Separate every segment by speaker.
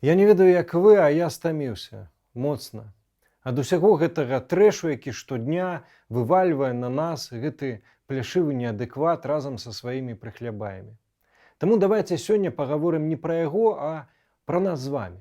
Speaker 1: Я не ведаю, як вы, а я стаміўся. Моцна. Ад усяго гэтага трэшу, які штодня вывальвае на нас гэты пляшывы неадэкват разам са сваімі прыхлябаямі. Таму давайце сёння пагаворым не пра яго, а пра нас з вамі.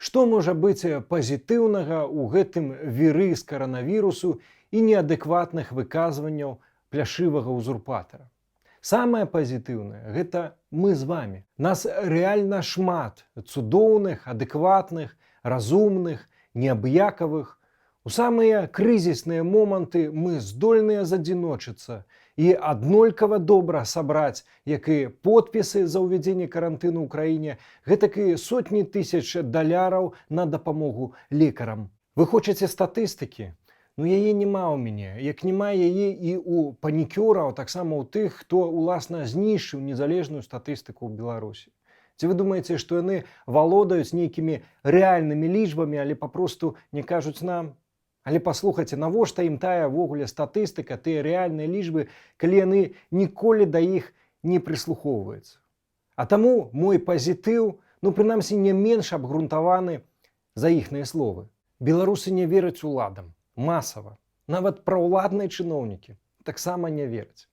Speaker 1: Што можа быць пазітыўнага ў гэтым віры з каранавірусу і неадэкватных выказванняў пляшывага ўзурпатара? Самае пазітыўнае – гэта мы з вамі. Нас рэальна шмат цудоўных, адэкватных, разумных, неабыякавых. У самыя крызісныя моманты мы здольныя задзіночыцца і аднолькава добра сабраць як і подпісы за ўвядзенне карантыну ў краіне, гэтак і сотні тысяч даляраў на дапамогу лекарам. Вы хочаце статыстыкі? Ну яе няма ў мяне, як няма яе і ў панікёраў, таксама ў тых, хто уласна знішчыў незалежную статыстыку ў Беларусі. Ці вы думаеце, што яны валодаюць нейкімі рэальнымі лічбамі, але папросту не кажуць нам? Але паслухайце, навошта ім тая ввогуле статыстыка, тыя рэальныя лічбы, калі яны ніколі да іх не прыслухоўваюцца. А таму мой пазітыў, прынамсі не менш абгрунтаваны за іхныя словы. Беларусы не вераць уладам. Масава. Нават праўладныя чыноўнікі таксама не вераць.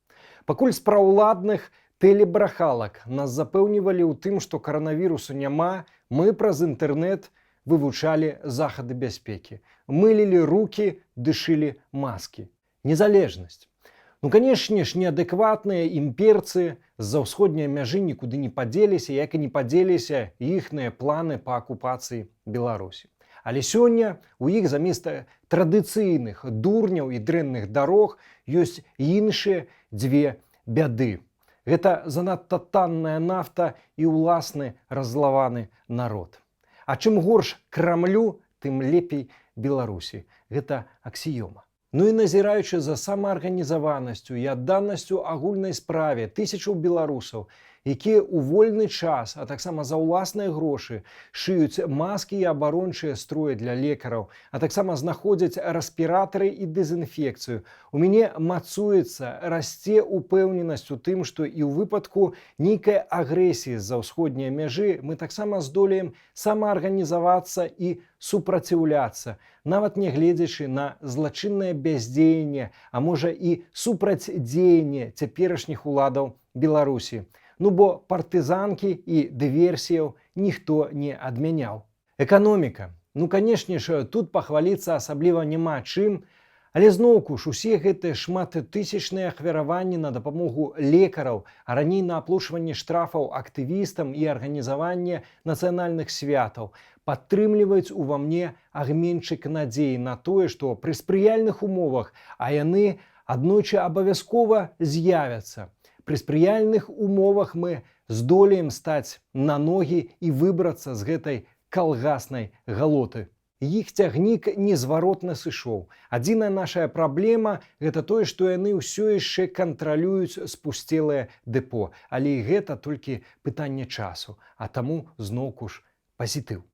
Speaker 1: Пакуль з праўладных тэлебрахалак нас запэўнівалі ў тым, што каранавірусу няма, мы праз інтэрнэт вывучалі захады бяспекі, мылілі рукі, дышылі маскі. Незалежнасць. Канешне ж, неадэкватныя імперцы з-за ўсходняй мяжы нікуды не падзеліся, як і не падзеліся іхныя планы па акупацыі Беларусі. Але сёння у іх замест традыцыйных дурняў і дрэнных дарог ёсць іншыя дзве бяды. Гэта занадта танная нафта і ўласны раззлаваны народ. А чым горш Крамлю, тым лепей Беларусі. Гэта аксіёма. І назіраючы за самаарганізаванасцю і адданасцю агульнай справе тысячаў беларусаў, якія ў вольны час, а таксама за ўласныя грошы шыюць маскі і абарончыя строі для лекараў, а таксама знаходзяць рэспіратары і дэзінфекцыю. У мяне мацуецца, расце упэўненасць у тым, што і ў выпадку нейкай агрэсіі з-за ўсходняй мяжы мы таксама здолеем самаарганізавацца і супраціўляцца, нават не гледзячы на злачыннае бяздзеянне, а можа і супрацьдзеянне цяперашніх уладаў Беларусі. Бо партызанкі і дыверсіяў ніхто не адмяняў. Эканоміка. Канешне ж, тут пахваліцца асабліва няма чым, але зноўку ж усе гэтыя шматтысячныя ахвяраванні на дапамогу лекараў, а раней на аплачванне штрафаў актывістам і арганізаванне нацыянальных святаў падтрымліваюць ува мне агменьчык надзеі на тое, што пры спрыяльных умовах, а яны аднойчы абавязкова з'явяцца, пры спрыяльных умовах мы здолеем стаць на ногі і выбрацца з гэтай калгаснай галоты. Іх цягнік незваротна сышоў. Адзіная нашая праблема – гэта тое, што яны ўсё яшчэ кантралююць спусцелае дэпо. Але і гэта толькі пытанне часу. А таму зноўку ж пазітыў.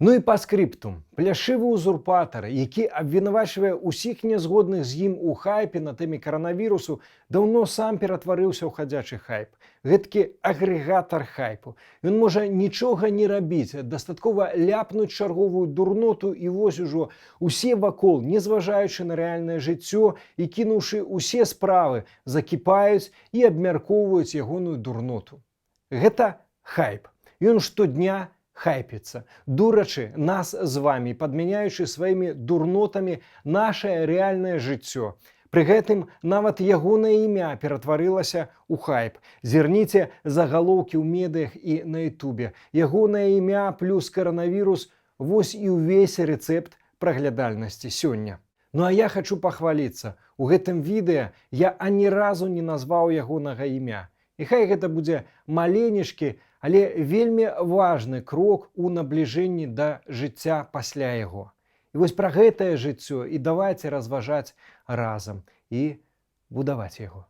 Speaker 1: І па скрыптум. Пляшывы ўзурпатар, які абвінавачвае ўсіх нязгодных з ім у хайпе на тэме каранавірусу, даўно сам ператварыўся ў хадзячы хайп. Гэткі агрэгатар хайпу. Ён можа нічога не рабіць, дастаткова ляпнуць чарговую дурноту і вось ужо усе вакол, не зважаючы на рэальнае жыццё і кінуўшы усе справы, закіпаюць і абмяркоўваюць ягоную дурноту. Гэта хайп. Ён штодня хайпіцца, дурачы нас з вамі, падмяняючы сваімі дурнотамі нашае рэальнае жыццё. Пры гэтым нават ягонае імя ператварылася ў хайп. Зірніце загалоўкі ў медыях і на ютубе. Ягонае імя плюс каранавірус – вось і ўвесь рэцэпт праглядальнасці сёння. А я хачу пахваліцца. У гэтым відэа я ані разу не назваў ягонага імя. І хай гэта будзе маленечкі, але вельмі важны крок у набліжэнні да жыцця пасля яго. І вось пра гэтае жыццё і давайце разважаць разам і будаваць яго.